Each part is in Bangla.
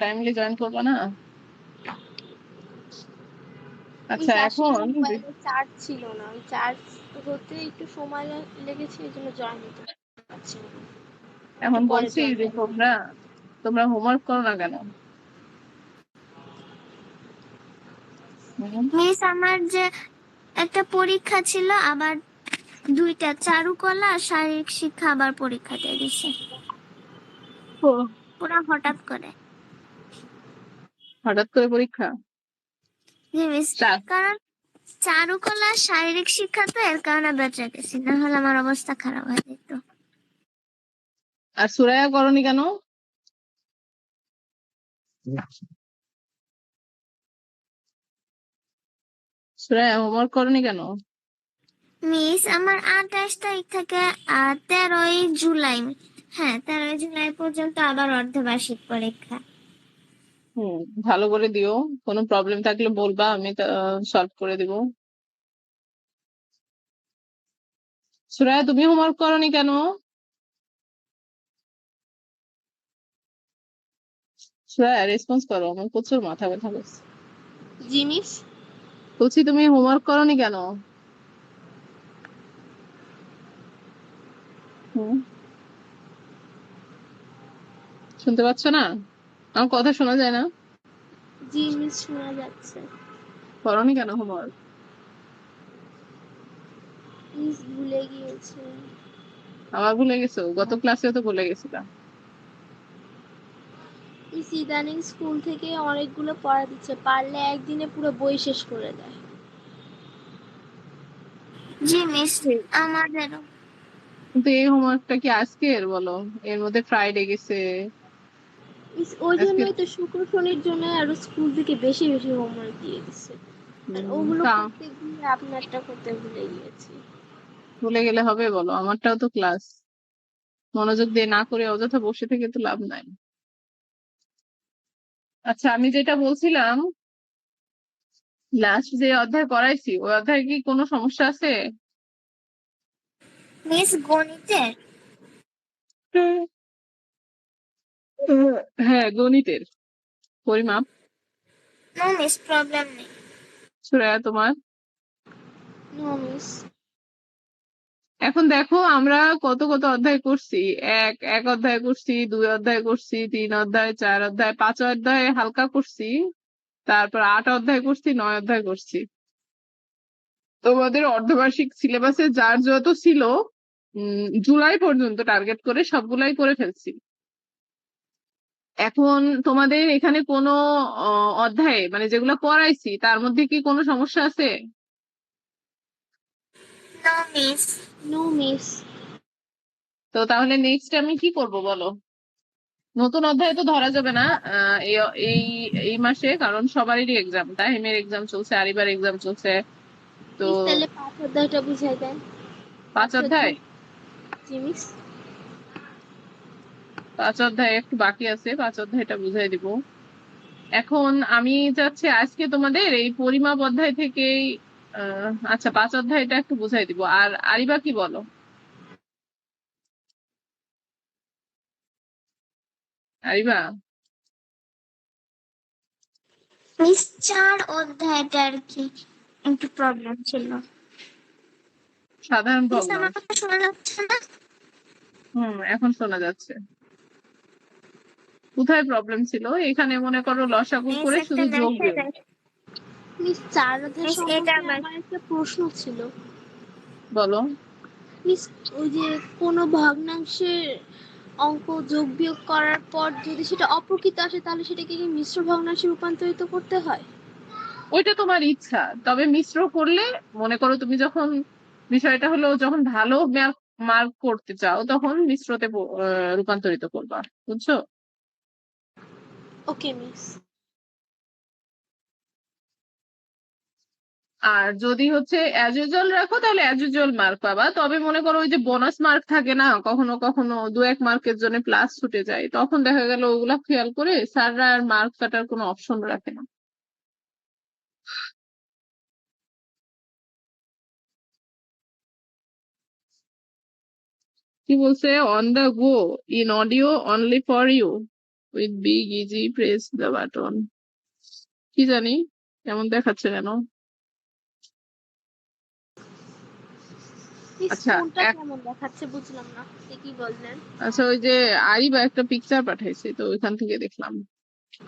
টাইমলি জয়েন করবা না? আচ্ছা আসলে এখন মোবাইলে চার্জ ছিল না, ওই চার্জ হতে একটু সময় লেগেছে, এই জন্য জয়েন হতে পারছি না। এখন পরে বলছি জয়েন যে করব। তোমরা হোমওয়ার্ক করো না কেন? মিস আমার যে একটা পরীক্ষা ছিল, আবার দুইটা চারুকলা আর শারীরিক শিক্ষা আবার পরীক্ষা দিয়ে দিছে পুরা হঠাৎ করে। হঠাৎ করে পরীক্ষা? জি মিস, কারণ চারুকলা শারীরিক শিক্ষা তো এর কারণে বেঁচে গেছি, না হলে আমার অবস্থা খারাপ হয়ে যেত। আর সুরায়া করনি কেন? সুরায়া হোমওয়ার্ক করনি কেন? মিস আমার 28 তারিখ থেকে 13ই জুলাই, হ্যাঁ 13ই জুলাই পর্যন্ত আবার অর্ধবার্ষিক পরীক্ষা। ভালো করে দিও, কোনো প্রবলেম থাকলে বলবা, আমি সলভ করে দিব। সুরায়া তুমি হোমওয়ার্ক করনি কেন? সুরায়া রেসপন্স করো, আমার প্রচুর মাথা ব্যথা করছে। জি মিস। বলছি তুমি হোমওয়ার্ক করনি কেন? শুনতে পাচ্ছ না? আমার কথা শোনা যায় না? জি মিস, শোনা যাচ্ছে। করনি কেন হোমওয়ার্ক? মিস ভুলে গিয়েছে। আবার ভুলে গেছো? গত ক্লাসেও তো ভুলে গেছিলাম। মিস ইদানিং স্কুল থেকে অনেকগুলো পড়া দিচ্ছে, পারলে একদিনে পুরো বই শেষ করে দেয়। জি মিস আমাদেরও। কিন্তু এই হোমওয়ার্কটা কি আজকের বলো? এর মধ্যে ফ্রাইডে গেছে। মিস ওই আজকে জন্যই তো শুক্র শনির জন্য আরো স্কুল থেকে বেশি বেশি হোমওয়ার্ক দিয়ে দিচ্ছে, আর ওগুলো করতে গিয়ে আপনারটা করতে ভুলে গিয়েছি। ভুলে গেলে হবে বলো? আমারটাও তো ক্লাস, মনোযোগ দিয়ে না করে অযথা বসে থেকে তো লাভ নাই। আচ্ছা আমি যেটা বলছিলাম, লাস্ট যে অধ্যায় করাইছি ওই অধ্যায়ে কি কোনো সমস্যা আছে? মিস গণিতের? হ্যাঁ গণিতের পরিমাপ। নো মিস, প্রবলেম নেই। সুরায়া তোমার? No miss. এখন দেখো আমরা কত কত অধ্যায় করছি। এক অধ্যায় করছি, 2 অধ্যায় করছি, 3 অধ্যায়, 4 অধ্যায়, 5 অধ্যায় হালকা করছি, তারপর 8 অধ্যায় করছি, 9 অধ্যায় করছি। তোমাদের অর্ধবার্ষিক সিলেবাসে যার যত ছিল জুলাই পর্যন্ত টার্গেট করে সবগুলাই করে ফেলছি। এখন তোমাদের এখানে কোনো অধ্যায়ে মানে যেগুলো পড়াইছি তার মধ্যে কি কোনো সমস্যা আছে? No miss. No miss. তো তাহলে নেক্সট আমি কি করব বলো? নতুন অধ্যায় তো ধরা যাবে না এই এই এই মাসে, কারণ সবারই এক্সাম, তাহিমের এক্সাম চলছে, আরিবার এক্সাম চলছে। তো মিস তাহলে 5 অধ্যায়টা বুঝাই দেন। 5 অধ্যায়? জি মিস। 5 অধ্যায় একটু বাকি আছে, 5 অধ্যায়টা বুঝাই দিব। এখন আমি চাচ্ছি আজকে তোমাদের এই পরিমাপ অধ্যায় থেকেই আচ্ছা 5 অধ্যায়টা একটু বুঝাই দিব। আর আরিবা কি বলো? আরিবা? মিস 4 অধ্যায়টা আর কি একটু প্রবলেম ছিল। সাধারণ মিস ভগ্নাংশ। আমার কথা শোনা যাচ্ছে না? এখন শোনা যাচ্ছে। কোথায় প্রবলেম ছিল? এখানে মনে করো লসাগু মিস করে একটা শুধু যোগ মেসেজ বিয়োগ। আছে। মিস 4 অধ্যায় মিস এটা সম্পর্কে আমার। আমার একটা প্রশ্ন ছিল। বলো। মিস ওই যে কোনো ভগ্নাংশের অঙ্ক যোগ বিয়োগ করার পর যদি সেটা অপ্রকৃত আসে, তাহলে সেটাকে কি মিশ্র ভগ্নাংশে রূপান্তরিত করতে হয়? ওইটা তোমার ইচ্ছা, তবে মিশ্র করলে মনে করো তুমি যখন বিষয়টা হলো যখন ভালো মার্ক করতে চাও তখন মিশ্রতে রূপান্তরিত করবা, বুঝছো? ওকে মিস। আর যদি হচ্ছে অ্যাজ ইউজুয়াল রাখো তাহলে অ্যাজ ইউজুয়াল মার্ক পাবা, তবে মনে করো ওই যে বোনাস মার্ক থাকে না, কখনো কখনো 2-1 মার্কের জন্য প্লাস ছুটে যায়, তখন দেখা গেল ওগুলা খেয়াল করে স্যাররা আর মার্ক কাটার কোনো অপশন রাখে না। কি বলছে? On the go in audio only for you. With big easy press the button. কি জানি কেমন দেখাচ্ছে কেন। মিস আচ্ছা কোনটা কেমন দেখাচ্ছে বুঝলাম না, আপনি কি বললেন? আচ্ছা ওই যে আরিবা একটা পিকচার পাঠাইছে তো ওইখান থেকে দেখলাম।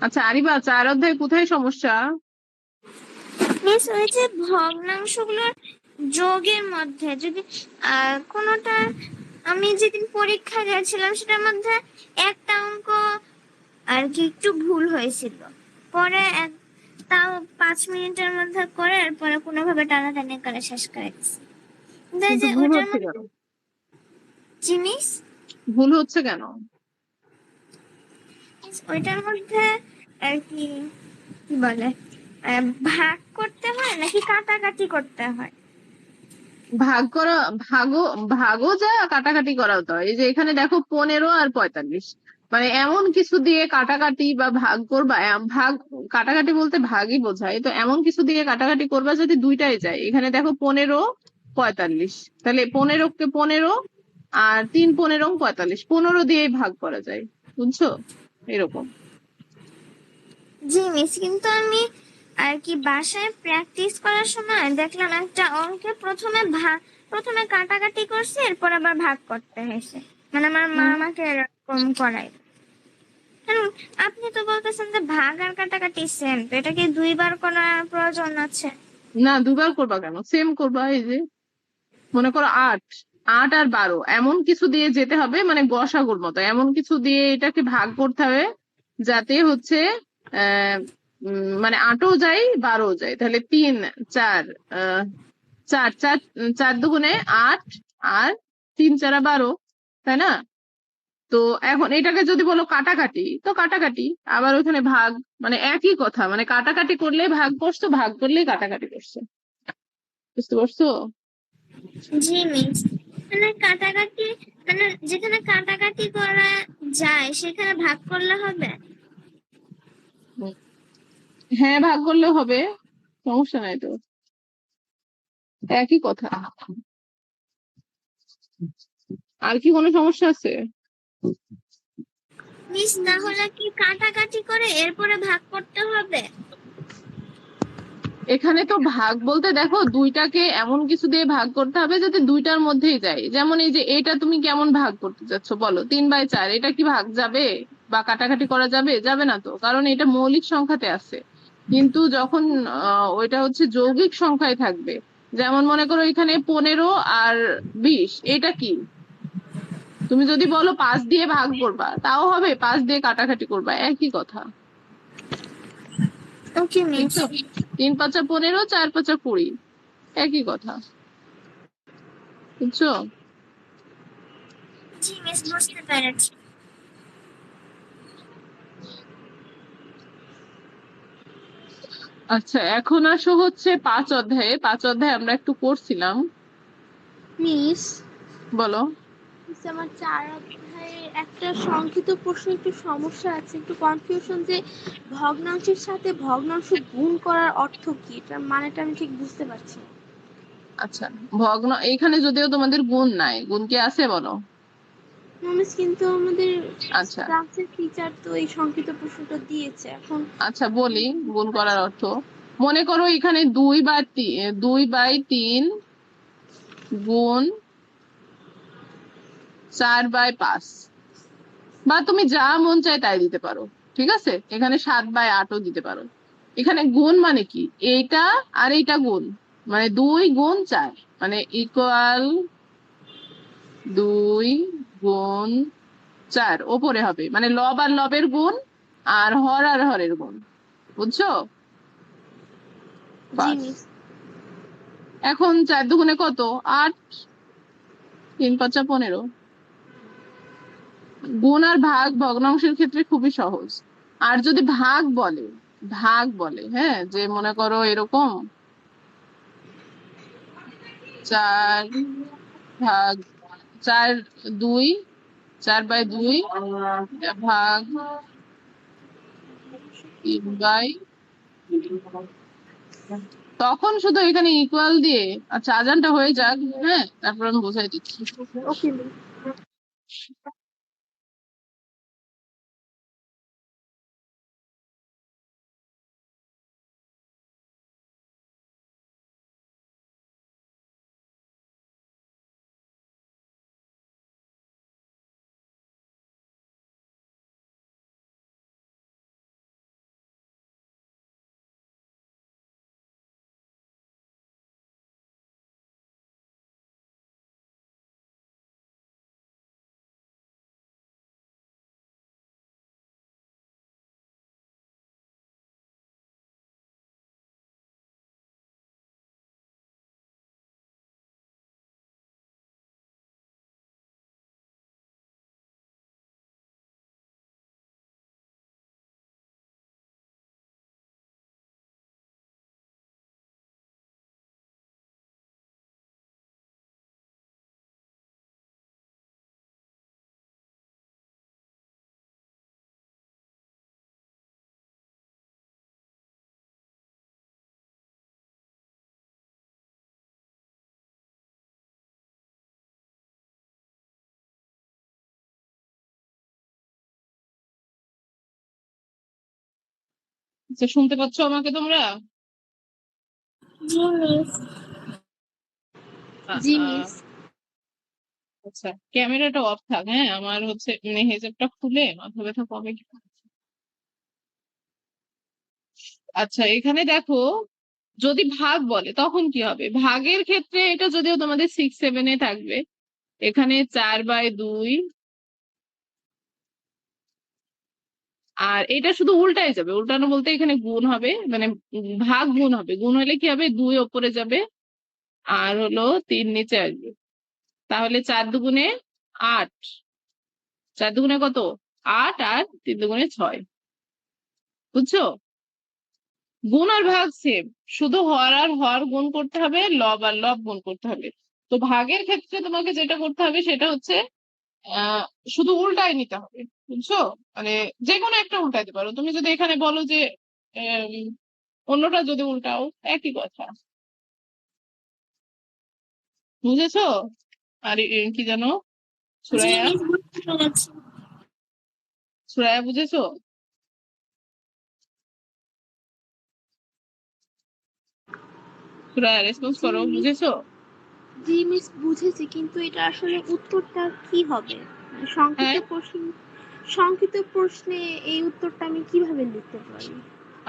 আচ্ছা আরিবা 4 অধ্যায় কোথায় সমস্যা? মিস ওই যে ভগ্নাংশগুলোর যোগের মধ্যে যদি কোনোটা, আমি যেদিন পরীক্ষা দিয়েছিলাম সেটার মধ্যে একটা অঙ্ক আর কি একটু ভুল হয়েছিল, পরে তাও 5 মিনিটের মধ্যে করে আর পরে কোনোভাবে টানাটানি করে শেষ করে দিছি। কিন্তু এই কিন্তু যে ভুল ওইটার হচ্ছে মধ্যে কেন? জিনিস, ভুল হচ্ছে কেন? ওইটার মধ্যে আর কি কি বলে ভাগ করতে হয় নাকি কাটাকাটি করতে হয়? ভাগ করা, ভাগও ভাগও যা কাটাকাটি করাও তো। এই যে এখানে দেখো 15 আর 45, মানে এমন কিছু দিয়ে কাটাকাটি বা ভাগ করবা, ভাগ কাটাকাটি বলতে ভাগই বোঝায়, তো এমন কিছু দিয়ে কাটাকাটি করবা যদি দুইটাই যায়। এখানে দেখো 15 45, তাহলে 15 কে 15 আর 3 15 45, 15 দিয়েই ভাগ করা যায়, বুঝছো? এরকম। জি মিস, কিন্তু আমি আর কি বাসায় প্র্যাকটিস করার সময় দেখলাম একটা অঙ্কে প্রথমে কাটাকাটি করছে, এরপর আবার ভাগ করতে হয়েছে, মানে আমার মা হুম। আমাকে এরকম করাই। আপনি তো বলতেছেন যে ভাগ আর কাটাকাটি সেম, তো এটা কি দুইবার করার প্রয়োজন আছে? না দুবার করবা কেন, সেম করবা। এই যে মনে করো 8, 8 আর 12 এমন কিছু দিয়ে যেতে হবে, মানে গসাগুর মতো এমন কিছু দিয়ে এটাকে ভাগ করতে হবে যাতে হচ্ছে আহ মানে 8ও যায় 12ও যায়। তাহলে 3 4 চার চার 4 দুগুণে 8 আর 3 4 12, তাই না? তো এখন এটাকে যদি বলো কাটাকাটি তো কাটাকাটি, আবার ওখানে ভাগ, মানে একই কথা, মানে কাটাকাটি করলে ভাগ করছো, ভাগ করলে কাটাকাটি করছো। বুঝতে পারছো? জি মিস, মানে কাটাকাটি, মানে যেখানে কাটাকাটি করা যায় সেখানে ভাগ করলে হবে? হুম। হ্যাঁ ভাগ করলেও হবে, সমস্যা নাই তো, একই কথা। আর কি কোনো সমস্যা আছে? মিস তাহলে কি কাটাকাটি করে এরপরে ভাগ করতে হবে? এখানে তো ভাগ বলতে দেখো দুইটাকে এমন কিছু দিয়ে ভাগ করতে হবে যাতে দুইটার মধ্যেই যায়। যেমন এই যে এটা তুমি কেমন ভাগ করতে চাচ্ছ বলো, 3/4, এটা কি ভাগ যাবে বা কাটাকাটি করা যাবে? যাবে না তো, কারণ এটা মৌলিক সংখ্যাতে আছে। কিন্তু যখন ওইটা হচ্ছে যৌগিক সংখ্যায় থাকবে, যেমন মনে করো এখানে 15 আর 20, এটা কি তুমি যদি বলো 5 দিয়ে ভাগ করবা তাও হবে, 5 দিয়ে কাটাকাটি করবা, একই কথা। ওকে মিস। বুঝছো? 3 5 15, 4 5 20, একই কথা। বুঝছো? জি মিস, বুঝতে পেরেছি। আচ্ছা এখন আসো হচ্ছে 5 অধ্যায়ে। 5 অধ্যায়ে আমরা একটু করছিলাম, মিস বলো। মিস আমার 4 অধ্যায়ে একটা সংক্ষিপ্ত প্রশ্ন একটু সমস্যা আছে, একটু কনফিউশন যে ভগ্নাংশের সাথে ভগ্নাংশ গুণ করার অর্থ কি, এটার মানেটা আমি ঠিক বুঝতে পারছি না। আচ্ছা ভগ্ন, এইখানে যদিও তোমাদের গুণ নাই, গুণ কি আছে বলো? না মিস, কিন্তু আমাদের আচ্ছা ক্লাসের টিচার তো এই সংক্ষিপ্ত প্রশ্নটা দিয়েছে এখন। আচ্ছা বলি গুণ করার অর্থ। মনে করো এখানে 2/3 গুণ 4/5, বা তুমি যা মন চায় তাই দিতে পারো, ঠিক আছে? এখানে 7/8ও দিতে পারো। এখানে গুণ মানে কি, এইটা আর এইটা গুণ, মানে 2 গুণ 4, মানে ইকুয়াল 2 গুণ 4 ওপরে হবে, মানে লব আর লবের গুণ আর হর আর হরের গুণ। বুঝছো? জি বাস। মিস। এখন 4 দুগুণে কত? 8, 3 5 15। গুণ আর ভাগ ভগ্নাংশের ক্ষেত্রে খুবই সহজ। আর যদি ভাগ বলে হ্যাঁ, যে মনে করো এরকম 4 ভাগ 4 2 4/2 ভাগ 3/, তখন শুধু এখানে ইকুয়াল দিয়ে, আচ্ছা আজানটা হয়ে যাক, হ্যাঁ তারপর আমি বোঝাই দিচ্ছি। ওকে মিস। আচ্ছা, শুনতে পাচ্ছ আমাকে তোমরা? জি মিস। আ- জি আ, মিস। আচ্ছা, ক্যামেরাটা অফ থাক। হ্যাঁ, আমার হচ্ছে হেজাবটা খুলে মাথা ব্যথা কমে কি। আচ্ছা, এখানে দেখো, যদি ভাগ বলে তখন কি হবে? ভাগের ক্ষেত্রে এটা যদিও তোমাদের 6-7 থাকবে। এখানে 4/2, আর এটা শুধু উল্টাই যাবে। উল্টানো বলতে এখানে গুণ হবে, মানে ভাগ গুণ হবে। গুণ হলে কি হবে? 2 ওপরে যাবে, আর হলো 3 নিচে আসবে। তাহলে 4 দুগুণে 8। 4 দুগুণে কত? 8, আর 3 দুগুণে 6। বুঝছো? গুণ আর ভাগ সেম, শুধু হর আর হর গুণ করতে হবে, লব আর লব গুণ করতে হবে। তো ভাগের ক্ষেত্রে তোমাকে যেটা করতে হবে সেটা হচ্ছে শুধু উল্টায় নিতে হবে। বুঝছো? মানে যে কোনো একটা উল্টাইতে পারো। তুমি যদি এখানে বলো যে আম, অন্যটা যদি উল্টাও, একই কথা। বুঝেছো? আর কি জানো, জি সুরাইয়া? মিস, বুঝতে পেরেছি। সুরাইয়া, বুঝেছো? সুরাইয়া, রেসপন্স জি করো, মিস। বুঝেছো? জি মিস, বুঝেছি, কিন্তু এটা আসলে উত্তরটা কি হবে? মানে হ্যাঁ, সংক্ষিপ্ত প্রশ্নে এই উত্তরটা আমি কিভাবে লিখতে পারি?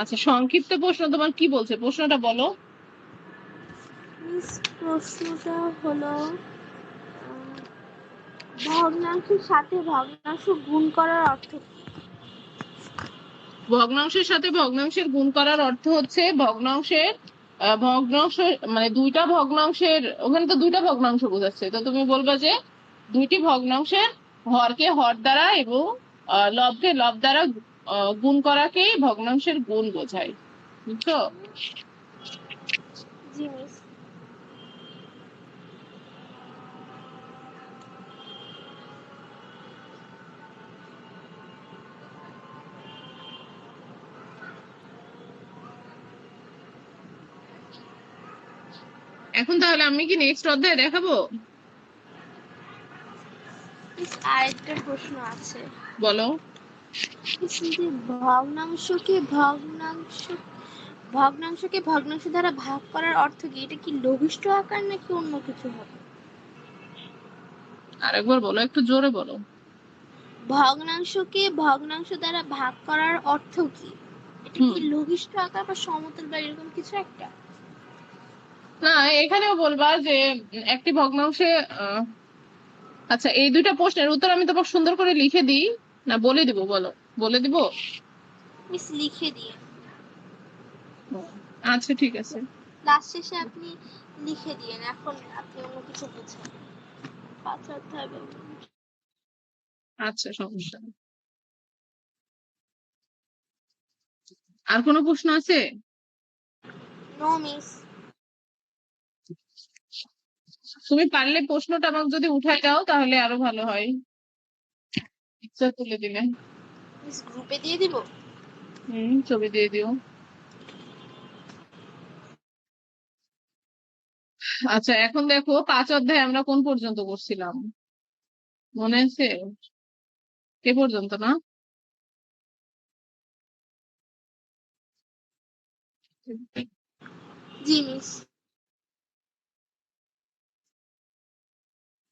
আচ্ছা, সংক্ষিপ্ত প্রশ্ন তোমার কি বলছে? প্রশ্নটা বলো। মিস, প্রশ্নটা হলো ভগ্নাংশের সাথে ভগ্নাংশ গুণ করার অর্থ কি? ভগ্নাংশের সাথে ভগ্নাংশের গুণ করার অর্থ হচ্ছে ভগ্নাংশের ভগ্নাংশ, মানে দুইটা ভগ্নাংশের, ওখানে তো দুইটা ভগ্নাংশ বোঝাচ্ছে, তো তুমি বলবা যে দুইটি ভগ্নাংশের হরকে হর দ্বারা এবং লবকে লব দ্বারা গুণ করাকেই ভগ্নাংশের গুণ বোঝায়। বুঝছো? জি মিস। এখন তাহলে আমি কি নেক্সট অধ্যায় দেখাবো? মিস, আরেকটা প্রশ্ন আছে। বলো। মিস, যে ভগ্নাংশকে ভগ্নাংশ ভগ্নাংশকে ভগ্নাংশ দ্বারা ভাগ করার অর্থ কি? এটা কি লঘিষ্ঠ আকার নাকি অন্য কিছু হবে? আরেকবার বলো, একটু জোরে বলো। ভগ্নাংশকে ভগ্নাংশ দ্বারা ভাগ করার অর্থ কি? এটা কি হুম। লঘিষ্ঠ আকার বা সমতল বা এরকম কিছু একটা? না, এখানেও বলবা যে একটি ভগ্নাংশে আচ্ছা, এই দুইটা প্রশ্নের উত্তর আমি তোমাকে সুন্দর করে লিখে দিই, না বলে দিব? বলো, বলে দিব? মিস, লিখে দিয়ে হুম, আচ্ছা, ঠিক আছে। ক্লাস শেষে আপনি লিখে দিয়েন, এখন আপনি অন্য কিছু বুঝেন। 5 অধ্যায় আচ্ছা, সমস্যা নেই। আর কোনো প্রশ্ন আছে? No miss. তুমি পারলে প্রশ্নটা আমাকে যদি উঠাই দাও তাহলে আরো ভালো হয়। ইচ্ছা তুলে দিলে। মিস, গ্রুপে দিয়ে দিব। ছবি দিয়ে দিও। আচ্ছা, এখন দেখো 5 অধ্যায় আমরা কোন পর্যন্ত করছিলাম? মনে আছে? কে পর্যন্ত না? জি মিস।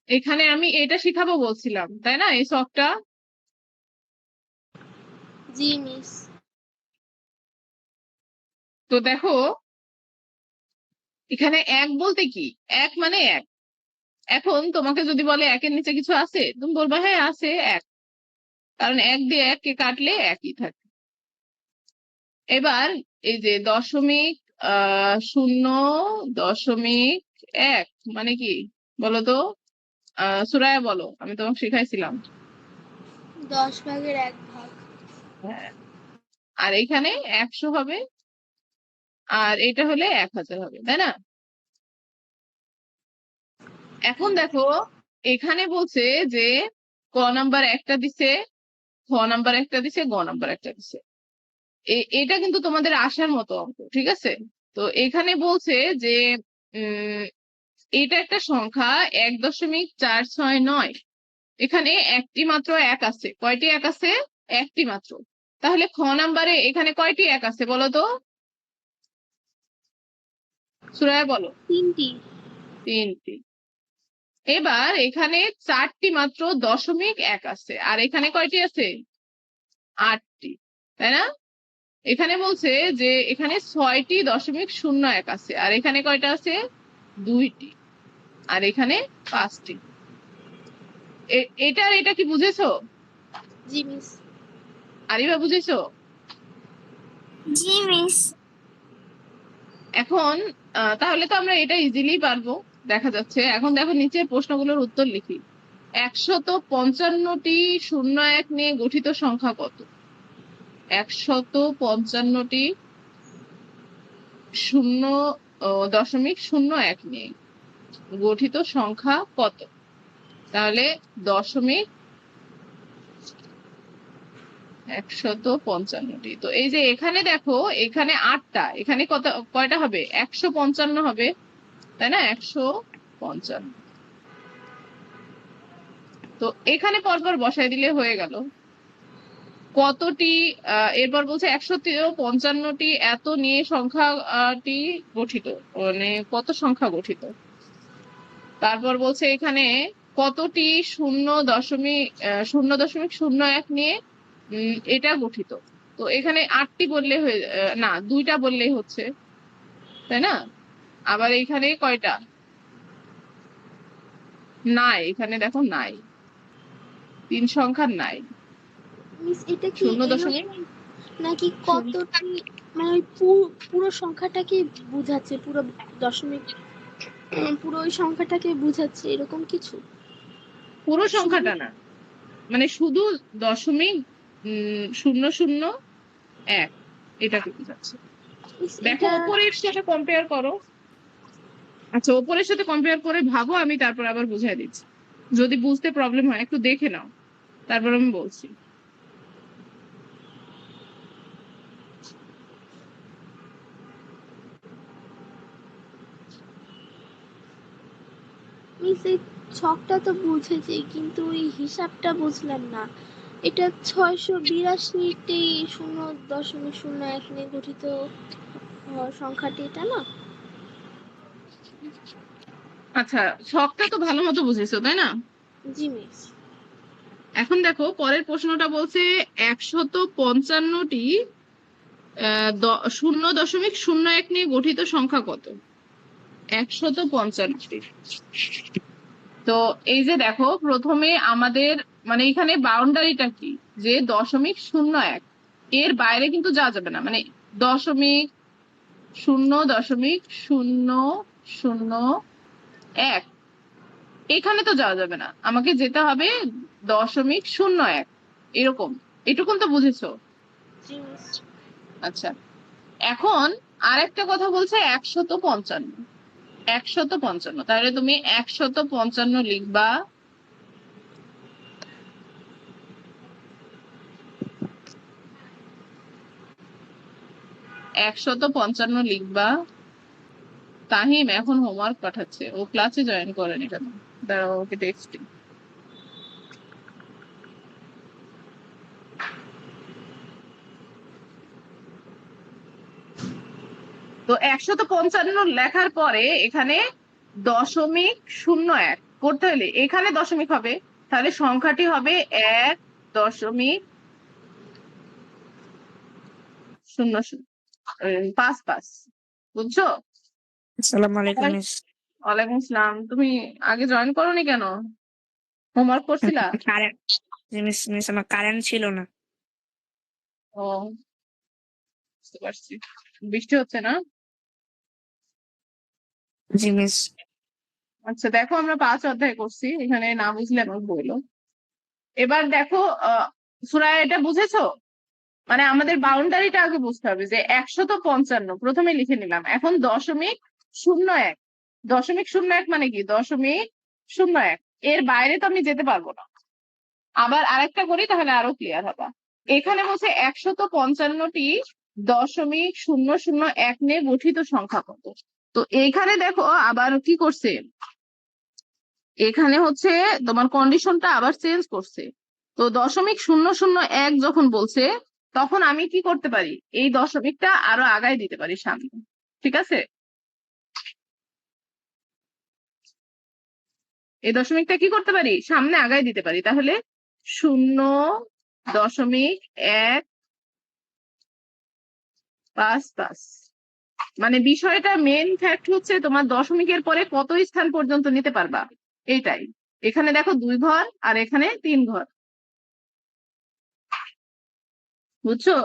এখানে আমি এটা শিখাবো বলছিলাম, তাই না? এই শখটা। জি মিস। তো দেখো, এখানে এক বলতে কি? এক মানে এক। এখন তোমাকে যদি বলে একের নিচে কিছু আছে, তুমি বলবা হ্যাঁ আছে এক, কারণ এক দিয়ে এককে কাটলে একই থাকে। এবার এই যে দশমিক 0.1 মানে কি বলো তো? সুরায়া, বলো, আমি তোমাকে শিখাইছিলাম। 10/1 হ্যাঁ, আর এখানে 100 হবে, আর এটা হলে 1000 হবে, তাই না? জি এখন মিস। দেখো, এখানে বলছে যে ক নাম্বার একটা দিছে, খ নাম্বার একটা দিছে, গ নাম্বার একটা দিছে। এটা কিন্তু তোমাদের আসার মতো অঙ্ক, ঠিক আছে? তো এখানে বলছে যে উম এটা একটা সংখ্যা 1.469। এখানে একটি মাত্র এক আছে। কয়টি এক আছে? একটি মাত্র। তাহলে খ নাম্বারে এখানে কয়টি এক আছে বলো তো? সুরায়া বলো। 3টি। 3টি। এবার এখানে 4টি মাত্র দশমিক এক আছে, আর এখানে কয়টি আছে? 8টি, তাই না? এখানে বলছে যে এখানে 6টি দশমিক শূন্য এক আছে, আর এখানে কয়টা আছে? 2টি, আর এখানে 5টি। এটা আর এটা কি বুঝেছো? জি মিস। আরিবা বুঝেছো? জি মিস। এখন তাহলে তো আমরা এটা ইজিলি পারবো, দেখা যাচ্ছে। এখন দেখো নিচের প্রশ্নগুলোর উত্তর লিখি। 155টি শূন্য এক নিয়ে গঠিত সংখ্যা কত? 155টি শূন্য দশমিক শূন্য এক নিয়ে গঠিত সংখ্যা কত? তাহলে দশমিক 155টি। তো এই যে এখানে দেখো, এখানে 8টা, এখানে কয়টা হবে? 155 হবে, তাই না? 155। তো এখানে পরপর বসাই দিলে হয়ে গেল। কতটি এরপর বলছে 155টি এত নিয়ে সংখ্যাটি গঠিত, মানে কত সংখ্যা গঠিত। তারপর বলছে এখানে কতটি শূন্য দশমিক শূন্য এক নিয়ে এটা গঠিত। তো এখানে 8টি বললে হয়ে না, 2টা বললেই হচ্ছে, তাই না? আবার এখানে কয়টা নাই, এখানে দেখো নাই, 3 সংখ্যার নাই। মিস এটা কি শূন্য দশমিক এরকম নাকি শূন্য। কতটি, মানে ওই পুরো সংখ্যাটাকে বোঝাচ্ছে, পুরো দশমিক, পুরো ওই সংখ্যাটাকে বোঝাচ্ছে এরকম কিছু? পুরো শুধু সংখ্যাটা না, মানে শুধু দশমিক শূন্য শূন্য এক, এটাকে বোঝাচ্ছে। মিস দেখো এটা ওপরের সাথে কম্পেয়ার করো। আচ্ছা, ওপরের সাথে কম্পেয়ার করে ভাবো, আমি তারপর আবার বুঝাই দিচ্ছি। যদি বুঝতে প্রবলেম হয় একটু দেখে নাও, তারপর আমি বলছি। মিস এই ছকটা তো বুঝেছি, কিন্তু ওই হিসাবটা বুঝলাম না। এটা 682টি 0.01 নিয়ে গঠিত সংখ্যাটি, এটা না? আচ্ছা, ছকটা তো ভালো মতো বুঝেছো, তাই না? জি মিস। এখন দেখো পরের প্রশ্নটা বলছে 155টি 0.01 নিয়ে গঠিত সংখ্যা কত? 155টি। তো এই যে দেখো, প্রথমে আমাদের মানে এখানে বাউন্ডারিটা কি, যে 0.01, এর বাইরে কিন্তু যাওয়া যাবে না, মানে 0.0001, এখানে তো যাওয়া যাবে না, আমাকে যেতে হবে 0.01, এরকম। এটুকুন তো বুঝেছো? জি মিস। আচ্ছা, এখন আরেকটা কথা বলছে 155। 155, তাহলে তুমি 155 লিখবা। 155 লিখবা। তাহিম এখন হোমওয়ার্ক পাঠাচ্ছে, ও ক্লাসে জয়েন করেনি কেন? দাঁড়াও, ওকে টেক্সট। তো 155 লেখার পরে এখানে 0.01 করতে হলে এখানে দশমিক হবে, তাহলে সংখ্যাটি হবে 1.0055। বুঝছো? আসসালামু আলাইকুম মিস। ওয়ালাইকুম আসসালাম। তুমি আগে জয়েন করোনি কেন? হোমওয়ার্ক করছিলা? কারেন্ট, মিস মিস আমার কারেন্ট ছিল না। ও, বুঝতে পারছি। বৃষ্টি হচ্ছে না? জি মিস। আচ্ছা, দেখো আমরা 5 অধ্যায় করছি, এখানে না বুঝলে আমাকে বললো। এবার দেখো সূরা, এটা বুঝেছো? মানে আমাদের বাউন্ডারিটা আগে বুঝতে হবে, যে 155 প্রথমে লিখে নিলাম, এখন 0.01। 0.01 মানে কি? 0.01, এর বাইরে তো আমি যেতে পারবো না। আবার আরেকটা করি, তাহলে আরো ক্লিয়ার হবে। এখানে বলছে 155টি 0.001 নিয়ে গঠিত সংখ্যা কত। তো এইখানে দেখো আবার কি করছে, এখানে হচ্ছে তোমার কন্ডিশনটা আবার চেঞ্জ করছে। তো 0.001 যখন বলছে, তখন আমি কি করতে পারি, এই দশমিকটা আরো আগায় দিতে পারি সামনে। ঠিক আছে, এই দশমিকটা কি করতে পারি, সামনে আগায় দিতে পারি। তাহলে 0.155। মানে বিষয়টা মেন ফ্যাক্ট হচ্ছে তোমার দশমিকের পরে কত স্থান পর্যন্ত নিতে পারবা, এইটাই। এখানে দেখো 2 ঘর আর এখানে 3 ঘর, বুঝছো?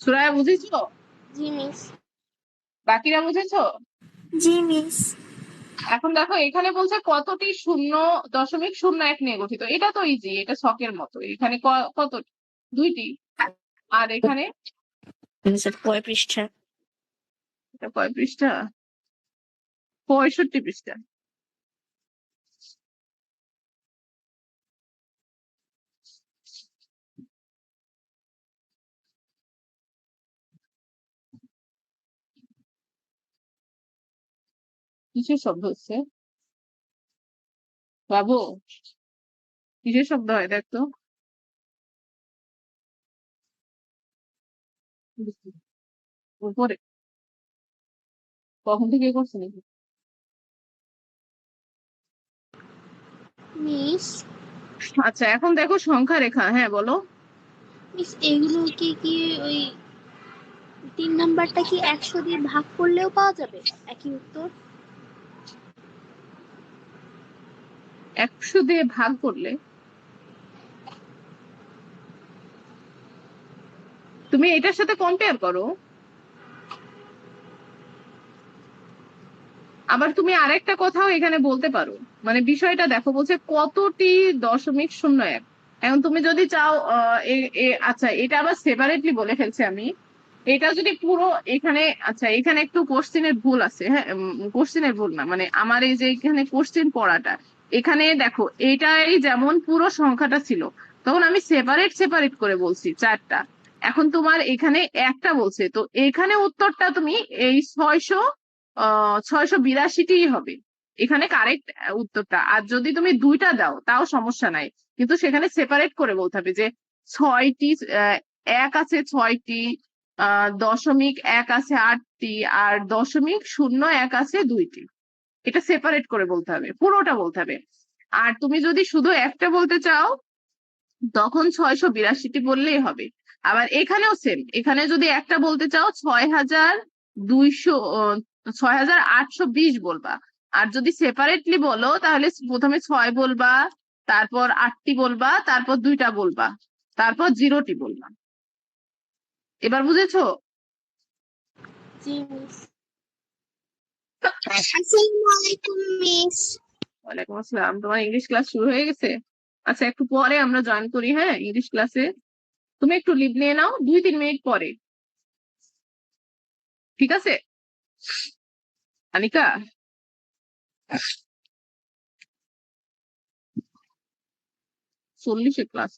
সুরায়া বুঝেছো? জি মিস। বাকিরা বুঝেছো? জি মিস। এখন দেখো এখানে বলছে কতটি 0.01 নিয়ে গঠিত। এটা তো ইজি, এটা ছকের মতো। এখানে কত, 2টি। আর এখানে স্যার কয় পৃষ্ঠা? এটা কয় পৃষ্ঠা, 65 পৃষ্ঠা। কিসের শব্দ হচ্ছে বাবু, কিসের শব্দ হয় দেখতো? উপরে কখন থেকে করছে নাকি? মিস, আচ্ছা এখন দেখো সংখ্যা রেখা, হ্যাঁ বলো। মিস এগুলোকে কি ওই 3 নাম্বারটা কি 100 দিয়ে ভাগ করলেও পাওয়া যাবে একই উত্তর? 100 দিয়ে ভাগ করলে তুমি এটার সাথে কম্পেয়ার করো। আবার তুমি আরেকটা কথাও এখানে বলতে পারো, মানে বিষয়টা দেখো বলছে কতটি 0.01। এখন তুমি যদি চাও আচ্ছা এটা আবার সেপারেটলি বলে ফেলছি আমি। এটা যদি পুরো এখানে, আচ্ছা এখানে একটু কোশ্চেনের ভুল আছে, হ্যাঁ কোশ্চেনের ভুল না, মানে আমার এই যে এখানে কোশ্চেন পড়াটা, এখানে দেখো এটাই যেমন পুরো সংখ্যাটা ছিল, তখন আমি সেপারেট সেপারেট করে বলছি 4টা। এখন তোমার এখানে একটা বলছে, তো এখানে উত্তরটা তুমি এই 682টিই হবে এখানে কারেক্ট উত্তরটা। আর যদি তুমি 2টা দাও তাও সমস্যা নাই, কিন্তু সেখানে সেপারেট করে বলতে হবে যে 6টি, এক আছে 6টি, 0.1 আছে 8টি, আর 0.01 আছে 2টি। এটা সেপারেট করে বলতে হবে, পুরোটা বলতে হবে। আর তুমি যদি শুধু একটা বলতে চাও তখন 682টি বললেই হবে। আবার এখানেও সেম, এখানে যদি একটা বলতে চাও 6200, 6820 বলবা। আর যদি সেপারেটলি বলো তাহলে প্রথমে 6 বলবা, তারপর 8টি বলবা, তারপর 2টা বলবা, তারপর 0টি বলবা। এবার বুঝেছো? জি মিস। আসসালামু আলাইকুম মিস। ওয়ালাইকুম আসসালাম। তোমার ইংলিশ ক্লাস শুরু হয়ে গেছে? আচ্ছা একটু পরে আমরা জয়েন করি, হ্যাঁ ইংলিশ ক্লাসে। তুমি একটু লিভ নিয়ে নাও 2-3 মিনিট পরে, ঠিক আছে আনিকা? 40-এ ক্লাস।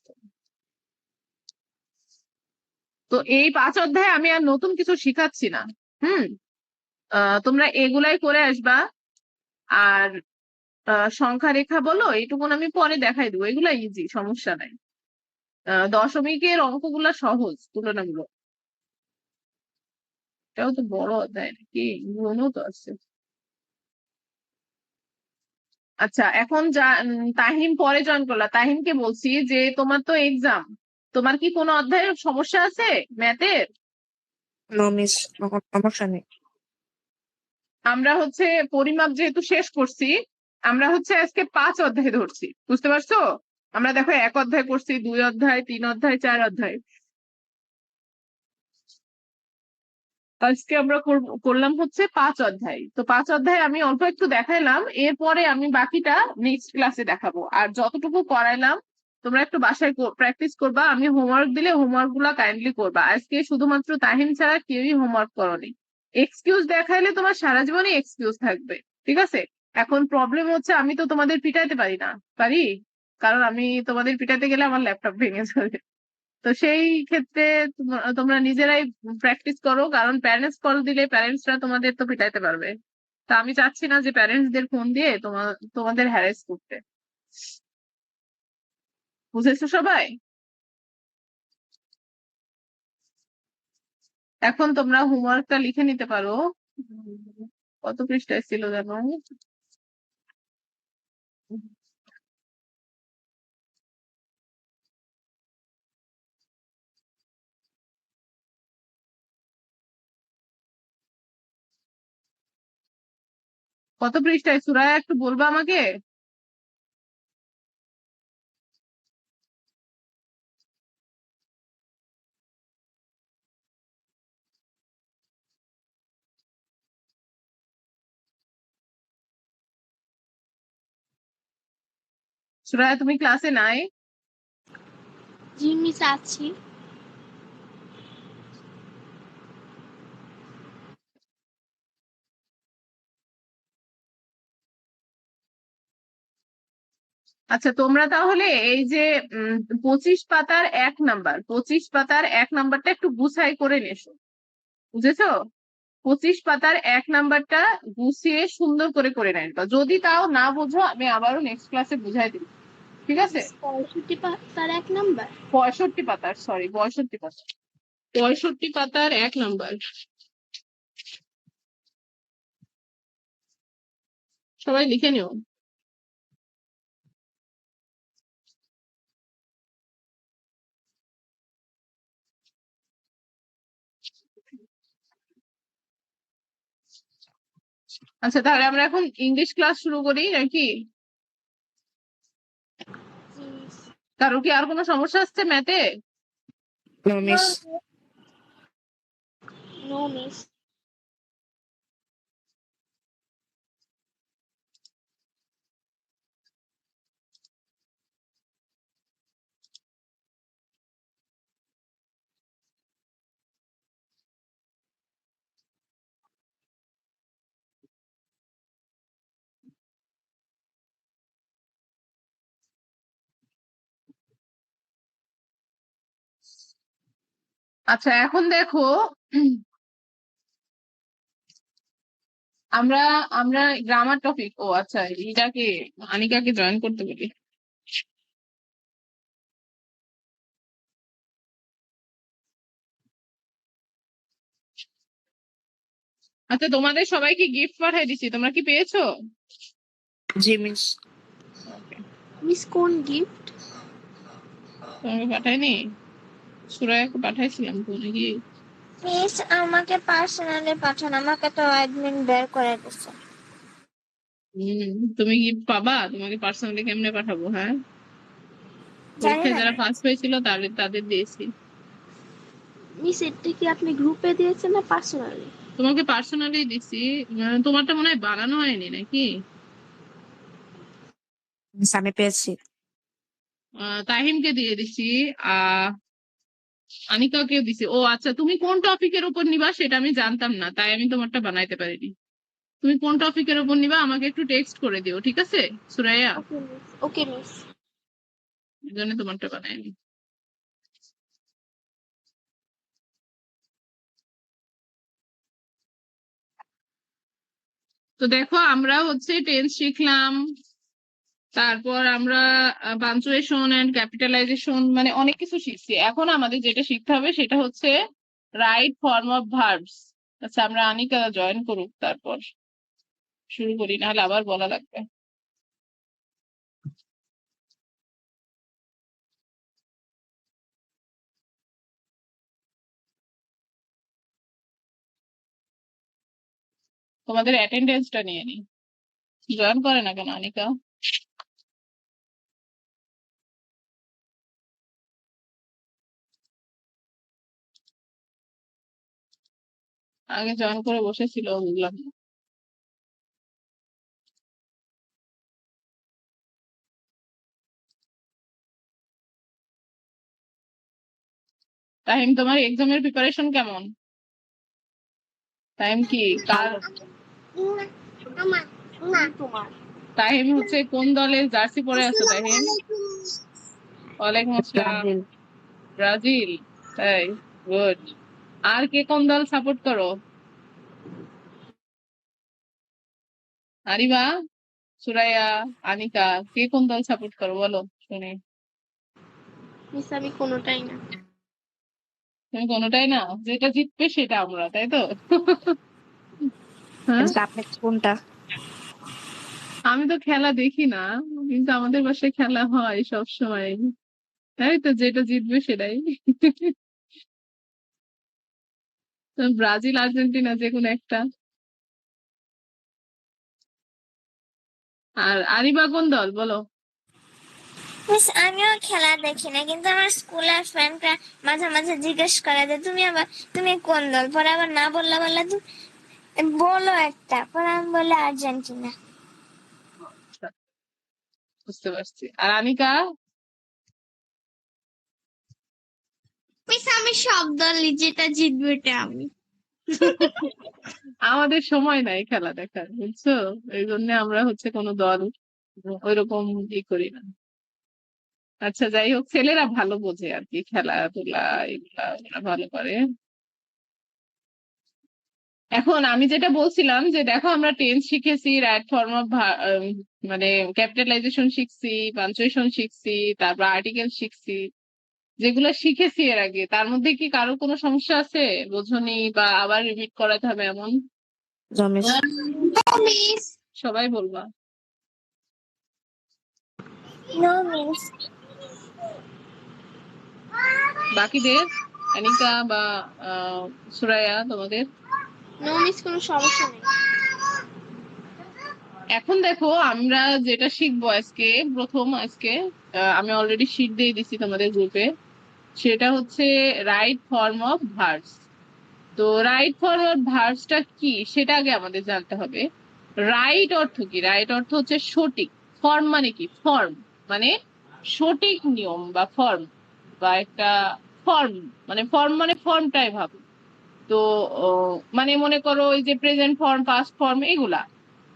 তো এই 5 অধ্যায়ে আমি আর নতুন কিছু শিখাচ্ছি না। হুম, তোমরা এগুলাই করে আসবা। আর সংখ্যা রেখা বলো এইটুকুন আমি পরে দেখাই দেবো, এগুলা ইজি, সমস্যা নাই। দশমিকের অঙ্কগুলা সহজ তুলনামূলক। এটাও তো বড় অধ্যায় নাকি, গুণও তো আছে। আচ্ছা এখন তাহিম পরে জয়েন করলা, তাহিমকে বলছি যে তোমার তো এক্সাম, তোমার কি কোনো অধ্যায়ের সমস্যা আছে ম্যাথের? নো মিস, কোনো সমস্যা নেই। আমরা হচ্ছে পরিমাপ যেহেতু শেষ করছি, আমরা হচ্ছে আজকে 5 অধ্যায় ধরছি, বুঝতে পারছো? আমরা দেখো 1 অধ্যায় করছি, 2 অধ্যায়, 3 অধ্যায়, 4 অধ্যায়। আজকে আমরা করলাম হচ্ছে 5 অধ্যায়। তো 5 অধ্যায় আমি অল্প একটু দেখাইলাম, এরপরে আমি বাকিটা নেক্সট ক্লাসে দেখাবো। আর যতটুকু করাইলাম তোমরা একটু বাসায় প্র্যাকটিস করবা। আমি হোমওয়ার্ক দিলে হোমওয়ার্ক গুলা কাইন্ডলি করবা। আজকে শুধুমাত্র তাহিম ছাড়া কেউই হোমওয়ার্ক করনি। এক্সকিউজ দেখাইলে তোমার সারা জীবনই এক্সকিউজ থাকবে, ঠিক আছে? এখন প্রবলেম হচ্ছে আমি তো তোমাদের পিটাইতে পারি না, পারি? কারণ আমি তোমাদের পিটাইতে গেলে আমার ল্যাপটপ ভেঙে যাবে। তো সেই ক্ষেত্রে তোমরা নিজেরাই প্র্যাকটিস করো, কারণ প্যারেন্টস কল দিলে প্যারেন্টসরা তোমাদের তো পিটাইতে পারবে। তা আমি চাচ্ছি না যে প্যারেন্টসদের ফোন দিয়ে তোমাদের হ্যারাস করতে। বুঝেছো সবাই? এখন তোমরা হোমওয়ার্কটা লিখে নিতে পারো। কত পৃষ্ঠায় ছিল জানো? কত পৃষ্ঠায় সুরায়া, একটু বলবা আমাকে? সুরায়া, তুমি ক্লাসে নাই? জি মিস আছি। আচ্ছা, তোমরা তাহলে এই যে 25 পাতার 1 নাম্বার, 25 পাতার 1 নাম্বারটা একটু গুছাই করে নেছো, বুঝেছো? 25 পাতার 1 নাম্বারটা গুছিয়ে সুন্দর করে নেবা। যদি তাও না বোঝো আমি আবারও নেক্সট ক্লাসে বুঝাই দিব, ঠিক আছে? মিস 65 পাতার 1 নাম্বার। 65 পাতার, সরি 65 পাতা, 65 পাতার 1 নাম্বার। সবাই লিখে নিও। আচ্ছা, তাহলে আমরা এখন ইংলিশ ক্লাস শুরু করি নাকি? জি মিস। কারো কি আর কোনো সমস্যা আসছে ম্যাথে? No miss. No miss. আচ্ছা, এখন দেখো, আমরা আমরা গ্রামার টপিক, ও আচ্ছা, এটাকে আনিকাকে জয়েন করতে বলি। আচ্ছা, তোমাদের সবাইকে গিফট পাঠিয়ে দিছি, তোমরা কি পেয়েছো? জি মিস। Okay. মিস কোন গিফট? তোমাকে পাঠাইনি? সুরায়াকে পাঠাইছিলাম তো নাকি? মিস আমাকে পার্সোনালি পাঠান, আমাকে তো অ্যাডমিন বের করে দিচ্ছে। তুমি গিফট পাবা? তোমাকে পার্সোনালি কেমনে পাঠাবো? হ্যাঁ, জানি পরীক্ষায় না। যারা ফার্স্ট হয়েছিল তাদের তাদের দিয়েছি। মিস এটা কি আপনি গ্রুপে দিয়েছেন না পার্সোনালি? তোমাকে পার্সোনালি দিছি। তোমারটা মনে হয় বানানো হয়নি নাকি? মিস আমি পেয়েছি। তাহিমকে দিয়ে দিছি। আহ আনিকাকেও দিছি। ও আচ্ছা, তুমি কোন টপিকের উপর নিবা সেটা আমি জানতাম না, তাই আমি তোমারটা বানাইতে পারিনি। তুমি কোন টপিকের উপর নিবা আমাকে একটু টেক্সট করে দিও, ঠিক আছে সুরাইয়া? ওকে মিস। ওকে মিস। এই জন্য তোমারটা বানাইনি। তো দেখো, আমরা হচ্ছে টেন্স শিখলাম, তারপর আমরা পাঞ্চুয়েশন এন্ড ক্যাপিটালাইজেশন মানে অনেক কিছু শিখছি। এখন আমাদের যেটা শিখতে হবে সেটা হচ্ছে রাইট ফর্ম অফ ভার্বস। আচ্ছা, আমরা আনিকা জয়েন করুক, তারপর শুরু করি, নাহলে আবার বলা লাগবে। তোমাদের অ্যাটেন্ডেন্সটা নিয়ে নি। জয়েন করে না কেন আনিকা? আগে জয়েন করে বসেছিল, বুঝলাম না। টাইম, তোমার এক্সামের প্রিপারেশন কেমন? টাইম কি কার? তোমার। টাইম হচ্ছে কোন দলের জার্সি পরে আছো তাহিম? ওয়ালাইকুম আসসালাম। ব্রাজিল। ব্রাজিল? তাই, গুড। আর কে কোন দল সাপোর্ট করো? আরিবা, সুরাইয়া, আনিকা, কে কোন দল সাপোর্ট করো বলো শুনি। মিস আমি কোনোটাই না। তুমি কোনোটাই না, যেটা জিতবে সেটা আমরা, তাই তো? হ্যাঁ, কিন্তু আপনি কোনটা? আমি তো খেলা দেখি না, কিন্তু আমাদের বাসায় খেলা হয় সব সময়। তাই তো, যেটা জিতবে সেটাই। তো ব্রাজিল আর্জেন্টিনা যে কোনো একটা। আর আরিবা কোন দল বলো? মিস আমিও খেলা দেখি না, কিন্তু আমার স্কুলের ফ্রেন্ডরা মাঝে মাঝে জিজ্ঞেস করে যে তুমি কোন দল, পরে আবার না বললে তুমি বলো একটা, পরে আমি বলি আর্জেন্টিনা। আচ্ছা, বুঝতে পারছি। আর আনিকা? মিস আমি সব দলই, যেটা জিতবে ওটা আমি। আমাদের সময় নাই খেলা দেখার, বুঝছো? এই জন্য আমরা হচ্ছে কোনো দল ওইরকম করি না। আচ্ছা, যাই হোক, ছেলেরা ভালো বোঝে আর কি, খেলাধুলা এগুলা ওরা ভালো করে। এখন আমি যেটা বলছিলাম যে দেখো, আমরা টেন্স শিখেছি, রাইট ফর্ম অফ মানে ক্যাপিটালাইজেশন শিখছি, পাঞ্চুয়েশন শিখছি, তারপর আর্টিকেল শিখছি। যেগুলো শিখেছি এর আগে, তার মধ্যে কি কারোর কোনো সমস্যা আছে? বোঝনি বা আবার রিপিট করাতে হবে এমন? রমেশ। মিস সবাই বলবা। No miss. বাকিদের, অনিকা বা সুরাইয়া, তোমাদের? নো মিস, কোনো সমস্যা নেই। এখন দেখো, আমরা যেটা শিখবো আজকে, আজকে আমি অলরেডি শিট দিয়ে দিছি তোমাদের গ্রুপে। সেটা হচ্ছে রাইট ফর্ম অফ ভার্বস। তো রাইট ফর্ম অফ ভার্বসটা কি সেটা আগে আমাদের জানতে হবে। রাইট অর্থ কি? রাইট অর্থ হচ্ছে সঠিক। ফর্ম মানে কি? ফর্ম মানে সঠিক নিয়ম বা ফর্ম, বা একটা ফর্ম। মানে ফর্মটাই ভাবো। তো মানে মনে করো এই যে প্রেজেন্ট ফর্ম, পাস্ট ফর্ম, এগুলা।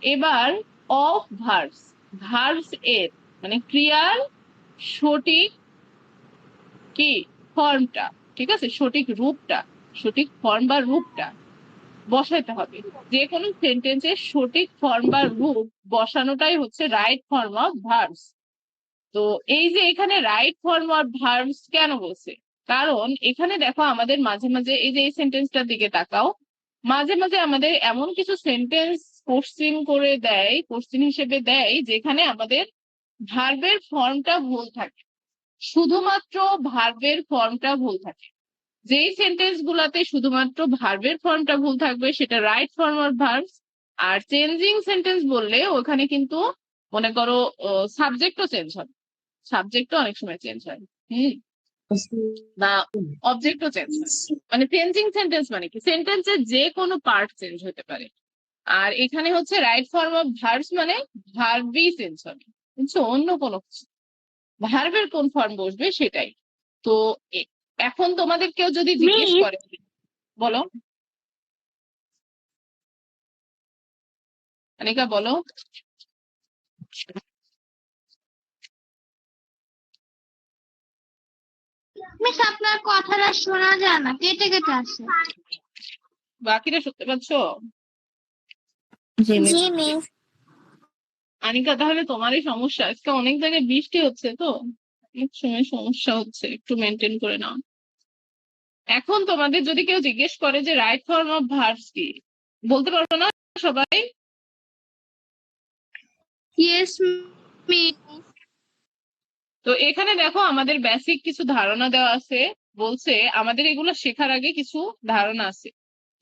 এবার অফ ভার্বস, ভার্বস এর মানে ক্রিয়ার সঠিক কি ফর্মটা, ঠিক আছে, সঠিক রূপটা, সঠিক ফর্ম বা রূপটা বসাতে হবে। যে কোনো সেন্টেন্সের সঠিক ফর্ম বা রূপ বসানোটাই হচ্ছে রাইট ফর্ম অফ ভার্বস। তো এই যে এখানে রাইট ফর্ম অফ ভার্বস কেন বলছে? কারণ এখানে দেখো, আমাদের মাঝে মাঝে এই যে এই সেন্টেন্সটার দিকে তাকাও, মাঝে মাঝে আমাদের এমন কিছু সেন্টেন্স কোশ্চিন করে দেয়, কোশ্চিন হিসেবে দেয়, যেখানে আমাদের ভার্বের ফর্মটা ভুল থাকে। শুধুমাত্র ভার্বের ফর্মটা ভুল থাকে। যেই সেন্টেন্স গুলাতে শুধুমাত্র ভার্বের ফর্মটা ভুল থাকবে সেটা রাইট ফর্ম অফ ভার্বস। আর চেঞ্জিং সেন্টেন্স বললে ওখানে কিন্তু মনে করো সাবজেক্টও চেঞ্জ হবে, সাবজেক্টও অনেক সময় চেঞ্জ হয়। হুম, বা অবজেক্টও চেঞ্জ হয়। মানে চেঞ্জিং সেন্টেন্স মানে কি? সেন্টেন্সের যে কোনো পার্ট চেঞ্জ হতে পারে। আর এখানে হচ্ছে রাইট ফর্ম অফ ভার্বস মানে ভার্বই চেঞ্জ হবে, বুঝছো? অন্য কোনো কিছু, ভার্বের কোন ফর্ম বসবে সেটাই। তো এ- এখন তোমাদের কেউ যদি জিজ্ঞেস মিস করে, বলো অনিকা, বলো। মিস আপনার কথাটা শোনা যায় না, কেটে কেটে আসে। বাকিরা শুনতে পাচ্ছ? জি মিস। জি মিস। আনিকা, তাহলে তোমারই সমস্যা, আজকে অনেক জায়গায় বৃষ্টি হচ্ছে তো অনেক সময় সমস্যা হচ্ছে, একটু মেনটেন করে নাও। এখন তোমাদের যদি কেউ জিজ্ঞেস করে যে রাইট ফর্ম অফ ভার্বস কি, বলতে পারবো না সবাই? Yes miss. তো এখানে দেখো, আমাদের বেসিক কিছু ধারণা দেওয়া আছে। বলছে আমাদের এগুলো শেখার আগে কিছু ধারণা আছে।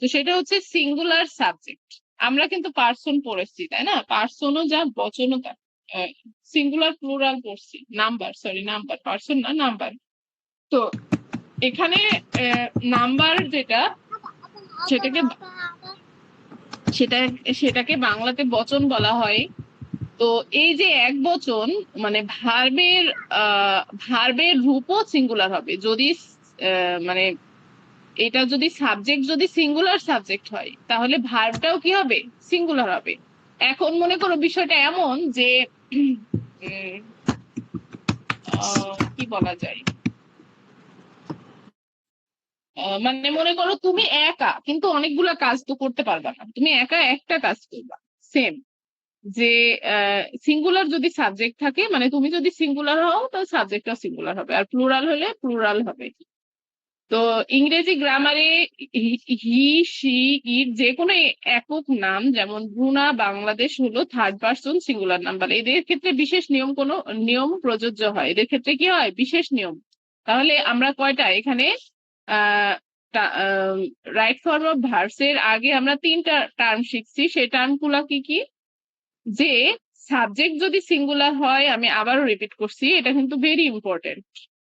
তো সেটা হচ্ছে সিঙ্গুলার সাবজেক্ট। আমরা কিন্তু পার্সন পড়েছি, তাই না? পার্সনও যা, বচনও তা। সিঙ্গুলার প্লুরাল পড়ছি, নাম্বার, সরি নাম্বার, পার্সন না, নাম্বার। তো এখানে নাম্বার যেটা, সেটাকে সেটা সেটাকে বাংলাতে বচন বলা হয়। তো এই যে এক বচন, মানে ভার্বের রূপও সিঙ্গুলার হবে যদি মানে এটা যদি সাবজেক্ট, যদি সিঙ্গুলার সাবজেক্ট হয়, তাহলে ভার্বটাও কি হবে? সিঙ্গুলার হবে। এখন মনে করো বিষয়টা এমন যে উম, কি বলা যায়, মানে মনে করো তুমি একা কিন্তু অনেকগুলা কাজ তো করতে পারবা না, তুমি একা একটা কাজ করবা। সেম, যে সিঙ্গুলার যদি সাবজেক্ট থাকে, মানে তুমি যদি সিঙ্গুলার হও তাহলে সাবজেক্টটা সিঙ্গুলার হবে, আর প্লুরাল হলে প্লুরাল হবে। তো ইংরেজি গ্রামারে হি সি ইট যে কোনো একক নাম, যেমন ব্রুনা বাংলাদেশ হলো থার্ড পার্সন সিঙ্গুলার নাম্বার, এদের ক্ষেত্রে বিশেষ নিয়ম প্রযোজ্য হয়, এদের ক্ষেত্রে কি হয় বিশেষ নিয়ম। তাহলে আমরা কয়টা এখানে আহ রাইট ফর্ম অফ ভার্বসের আগে আমরা তিনটা টার্ম শিখছি, সেই টার্মগুলা কি কি? যে সাবজেক্ট যদি সিঙ্গুলার হয়, আমি আবারও রিপিট করছি, এটা কিন্তু ভেরি ইম্পর্টেন্ট,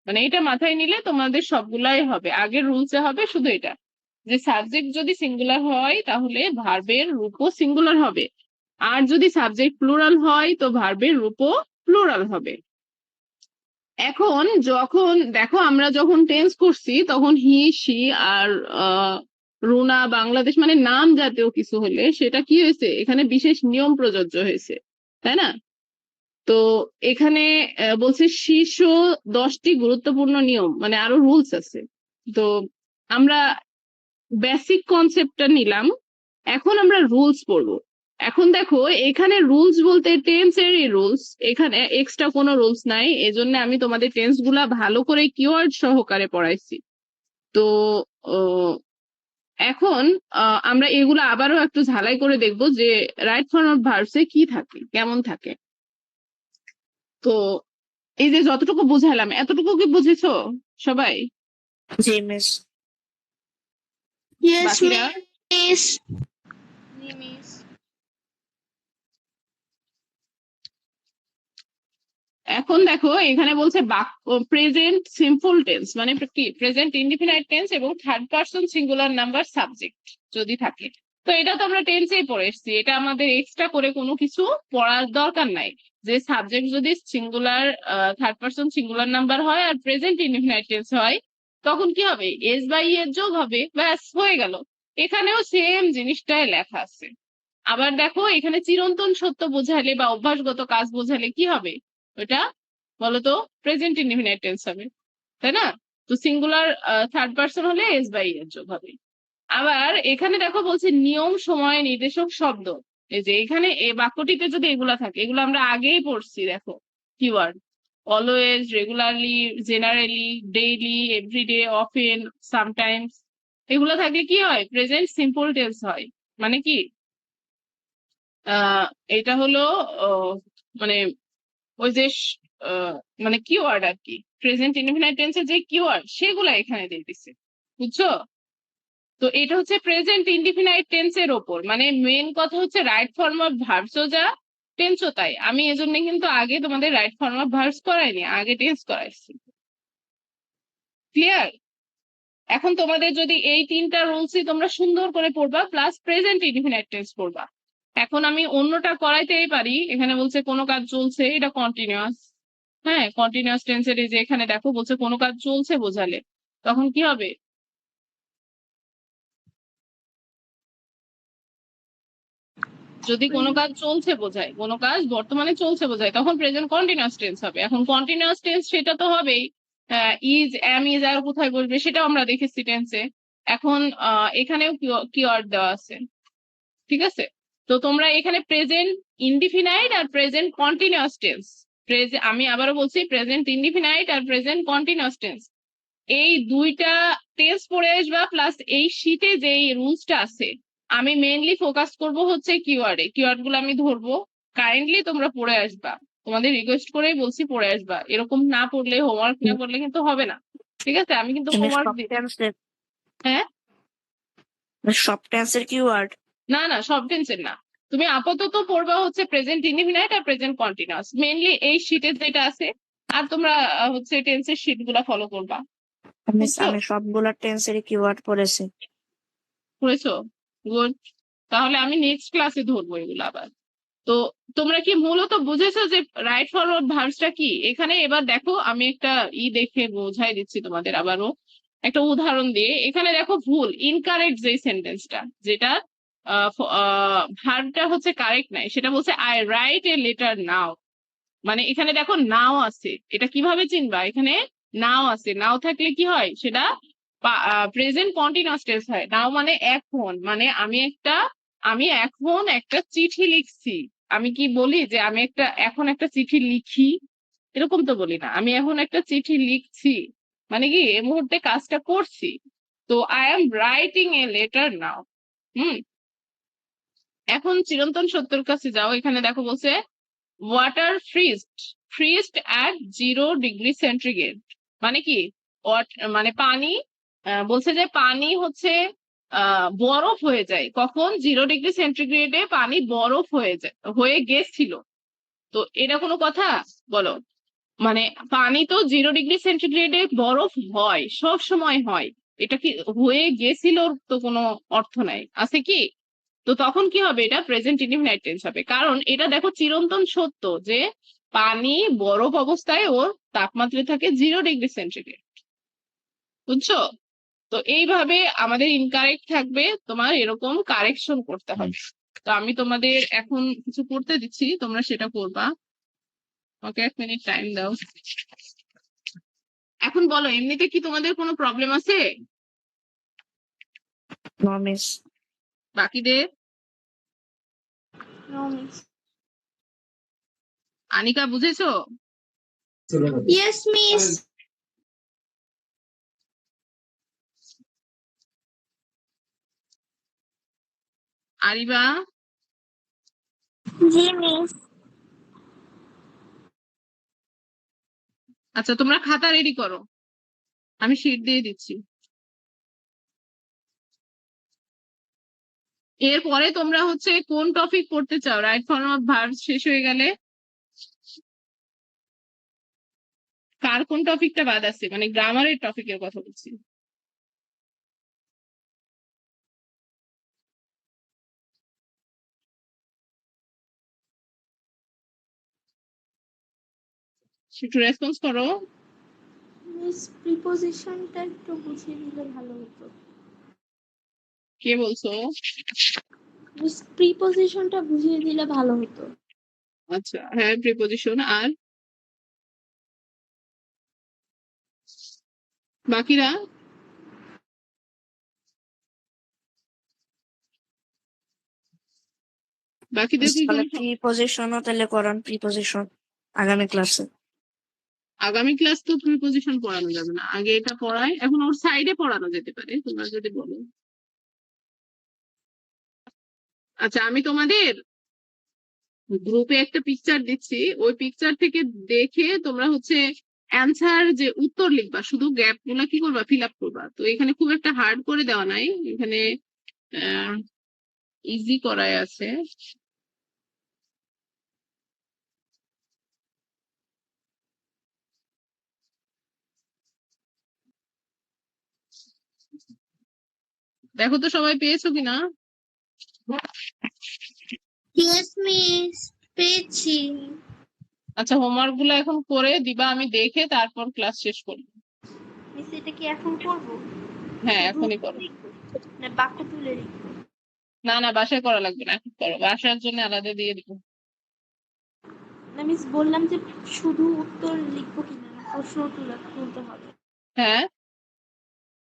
মানে এটা মাথায় নিলে তোমাদের সবগুলাই হবে, আগের রুলসে হবে শুধু এটা, যে সাবজেক্ট যদি সিঙ্গুলার হয় তাহলে ভার্বের রূপও সিঙ্গুলার হবে, আর যদি সাবজেক্ট প্লুরাল হয় তো ভার্বের রূপও প্লুরাল হবে। এখন যখন দেখো আমরা যখন টেন্স করছি তখন হি সি আর রুনা বাংলাদেশ মানে নাম জাতীয় কিছু হলে সেটা কি হয়েছে, এখানে বিশেষ নিয়ম প্রযোজ্য হয়েছে, তাই না? তো এখানে বলছে শীর্ষ 10টি গুরুত্বপূর্ণ নিয়ম, মানে আরো রুলস আছে। তো আমরা বেসিক কনসেপ্টটা নিলাম, এখন আমরা রুলস পড়বো। এখন দেখো এখানে রুলস বলতে টেন্স এরই রুলস, এখানে এক্সট্রা কোনো রুলস নাই, এজন্য আমি তোমাদের টেন্স গুলা ভালো করে কিওয়ার্ড সহকারে পড়াইছি। তো এখন আমরা এগুলো আবারও একটু ঝালাই করে দেখবো যে রাইট ফর্ম অফ ভার্বসে কি থাকে, কেমন থাকে। তো এই যে যতটুকু বুঝালাম এতটুকু কি বুঝেছো সবাই? জি মিস। ইয়েস বাকিরা? মিস। মিস। এখন দেখো এখানে বলছে প্রেজেন্ট সিম্পল টেন্স মানে কি, প্রেজেন্ট ইনডিফিনাইট টেন্স এবং third person singular number subject যদি থাকে। তো এটা তো আমরা টেন্সেই পড়ে এসেছি, এটা আমাদের এক্সট্রা করে কোনো কিছু পড়ার দরকার নাই। যে সাবজেক্ট যদি singular third person singular number হয় আর প্রেজেন্ট ইনডিফিনাইট টেন্স হয়, তখন কি হবে, এস বাই এর যোগ হবে, ব্যাস হয়ে গেল। এখানেও সেম জিনিসটাই লেখা আছে। আবার দেখো এখানে চিরন্তন সত্য বোঝালে বা অভ্যাসগত কাজ বোঝালে কি হবে, ওটা বলতো প্রেজেন্ট ইনডিফিনাইট টেন্স হবে, তাই না? তো সিঙ্গুলার থার্ড পার্সন হলে এস বাই এর যোগ হবে। আবার এখানে দেখো বলছে নিয়ম সময় নির্দেশক শব্দ, এই যে এখানে এই বাক্যটিতে যদি এগুলা থাকে, এগুলো আমরা আগেই পড়ছি, দেখো keyword always, regularly, generally, daily, everyday, often, sometimes, এগুলো থাকলে কি হয়, প্রেজেন্ট সিম্পল টেন্স হয়। মানে কি আহ এটা হলো আহ, মানে ওই যে আহ, মানে কিওয়ার্ড আর কি, প্রেজেন্ট ইনডিফিনাইট টেন্সের যে কিওয়ার্ড সেগুলো এখানে দিয়ে দিছে, বুঝছো? তো এটা হচ্ছে প্রেজেন্ট ইনডিফিনাইট টেন্সের ওপর, মানে মেন কথা হচ্ছে রাইট ফর্ম অফ ভার্বসও যা টেন্সও তাই। আমি এজন্য কিন্তু আগে তোমাদের রাইট ফর্ম অফ ভার্বস করাইনি, আগে টেন্স করাইছি। ক্লিয়ার? এখন তোমাদের যদি এই তিনটা রুলসই তোমরা সুন্দর করে পড়বা, প্লাস প্রেজেন্ট ইনডিফিনাইট টেন্স পড়বা। এখন আমি অন্যটা করাইতেই পারি, এখানে বলছে কোনো কাজ চলছে, এটা কন্টিনিউয়াস। হ্যাঁ, কন্টিনিউয়াস টেন্সের এই যে এখানে দেখো বলছে কোনো কাজ চলছে বোঝালে তখন কি হবে, যদি কোনো কাজ চলছে বোঝায়, কোনো কাজ বর্তমানে চলছে বোঝায়, তখন প্রেজেন্ট কন্টিনিউয়াস টেন্স হবে। এখন কন্টিনিউয়াস টেন্স সেটা তো হবেই, ইজ, এম, ইজ আর কোথায় বসবে সেটাও আমরা দেখেছি টেন্সে। এখন এখানেও কিওয়ার্ড দেওয়া আছে, ঠিক আছে? তো তোমরা এখানে প্রেজেন্ট ইনডিফিনাইট আর প্রেজেন্ট কন্টিনিউয়াস টেন্স, আমি আবারও বলছি প্রেজেন্ট ইনডিফিনাইট আর প্রেজেন্ট কন্টিনিউয়াস টেন্স, এই দুইটা টেন্স পড়ে আসবা, প্লাস এই শীটে যে রুলসটা আছে আমি মেইনলি ফোকাস করব হচ্ছে কিওয়ার্ডে, কিওয়ার্ড গুলো আমি ধরবো, কাইন্ডলি তোমরা পড়ে আসবা, তোমাদের রিকোয়েস্ট করেই বলছি পড়ে আসবা, এরকম না পড়লে হোমওয়ার্ক না করলে কিন্তু হবে না, ঠিক আছে? আমি কিন্তু হোমওয়ার্ক সব টেন্সের হ্যাঁ, সব টেন্সের কিওয়ার্ড? না না সব টেন্সের না, তুমি আপাতত পড়বা হচ্ছে প্রেজেন্ট ইনডিফিনাইট আর প্রেজেন্ট কন্টিনিউয়াস, মেইনলি এই শীটে যেটা আছে, আর তোমরা হচ্ছে টেন্সের শীট গুলা ফলো করবা। মিস বুঝছো? আমি সবগুলা টেন্সের কিওয়ার্ড পড়েছি। করেছো? গুড। তাহলে আমি নেক্সট ক্লাসে ধরবো এগুলো আবার। তো তোমরা কি মূলত বুঝেছো যে রাইট ফরওয়ার্ড ভার্বসটা কি? এখানে এবার দেখো আমি একটা দেখে বোঝাই দিচ্ছি তোমাদের আবারও একটা উদাহরণ দিয়ে। এখানে দেখো ভুল, ইনকারেক্ট যে সেন্টেন্সটা, যেটা ভার্বটা হচ্ছে কারেক্ট নাই, সেটা বলছে আই রাইট এ লেটার নাও। মানে এখানে দেখো নাও আছে, এটা কিভাবে চিনবা, এখানে নাও আছে, নাও থাকলে কি হয় সেটা প্রেজেন্ট কন্টিনিউয়াস টেন্স হয়। নাও মানে এখন, মানে আমি এখন একটা চিঠি লিখছি। আমি কি বলি যে আমি এখন একটা চিঠি লিখি, এরকম তো বলি না, আমি এখন একটা চিঠি লিখছি, মানে কি এই মুহূর্তে কাজটা করছি। তো I am writing a letter now. Hmm. এখন চিরন্তন সত্যের কাছে যাও, এখানে দেখো বলছে water freezed at 0 degree centigrade. মানে কি মানে পানি, বলছে যে পানি হচ্ছে বরফ হয়ে যায় কখন, 0 ডিগ্রি সেন্টিগ্রেডে পানি বরফ হয়ে গেছিল। তো এটা কোনো কথা? বলো। মানে পানি তো 0 ডিগ্রি সেন্টিগ্রেডে বরফ হয়, সব সময় হয়। এটা কি হয়ে গেছিল তো কোনো অর্থ নাই, আছে কি? তো তখন কি হবে, এটা প্রেজেন্ট ইনডিফিনাইট টেন্স হবে, কারণ এটা দেখো চিরন্তন সত্য যে পানি বরফ অবস্থায় ওর তাপমাত্রা থাকে 0 ডিগ্রি সেন্টিগ্রেড। বুঝছো? তো এইভাবে আমাদের ইনকারেক্ট থাকবে, তোমার এরকম কারেকশন করতে হবে। তো আমি তোমাদের এখন কিছু করতে দিচ্ছি, তোমরা সেটা করবা। ওকে, 1 মিনিট টাইম দাও। এখন বলো, এমনিতে কি তোমাদের কোনো প্রবলেম আছে নো মিস। বাকিদের? No miss. আনিকা বুঝেছো? Yes miss. আরিবা? জি মিস। আচ্ছা, তোমরা খাতা রেডি করো, আমি শিট দিয়ে দিচ্ছি। এরপরে তোমরা হচ্ছে কোন টপিক পড়তে চাও? রাইট ফর্ম অফ ভার্ব শেষ হয়ে গেলে কার কোন টপিকটা বাদ আছে, মানে গ্রামারের টপিকের কথা বলছি। একটু রেসপন্স করো। মিস প্রিপোজিশনটা একটু বুঝিয়ে দিলে ভালো হতো। কে বলছো? মিস প্রিপোজিশনটা বুঝিয়ে দিলে ভালো হতো। আচ্ছা, হ্যাঁ, প্রিপোজিশন। আর বাকিরা? বাকিদের কি তাহলে কোনো প্রিপজিশনও তাহলে করান, প্রিপজিশন আগামী ক্লাসে। আগামী ক্লাস তো প্রিপোজিশন পড়ানো যাবে না, আগে এটা পড়াই, এখন ওর সাইডে পড়ানো যেতে পারে তোমরা যদি বলো। আচ্ছা, আমি তোমাদের গ্রুপে একটা পিকচার দিচ্ছি, ওই পিকচার থেকে দেখে তোমরা হচ্ছে অ্যান্সার যে উত্তর লিখবা, শুধু গ্যাপ গুলা কি করবা, ফিল আপ করবা। তো এখানে খুব একটা হার্ড করে দেওয়া নাই, এখানে ইজি করাই আছে। দেখো তো সবাই পেয়েছো কিনা। ইয়েস মিস, পেয়েছি। আচ্ছা, হোমওয়ার্ক গুলো এখন করে দিবা, আমি দেখে তারপর ক্লাস শেষ করবো। মিস এটা কি এখন করব? হ্যাঁ, শুধু এখনই করো। লিখবো না বাক্য তুলে লিখবো? না না, বাসায় করা লাগবে না, এখন করো, বাসার জন্য আলাদা দিয়ে দিবো। না মিস বললাম যে শুধু উত্তর লিখবো কিনা, না প্রশ্ন তুলতে হবে? হ্যাঁ,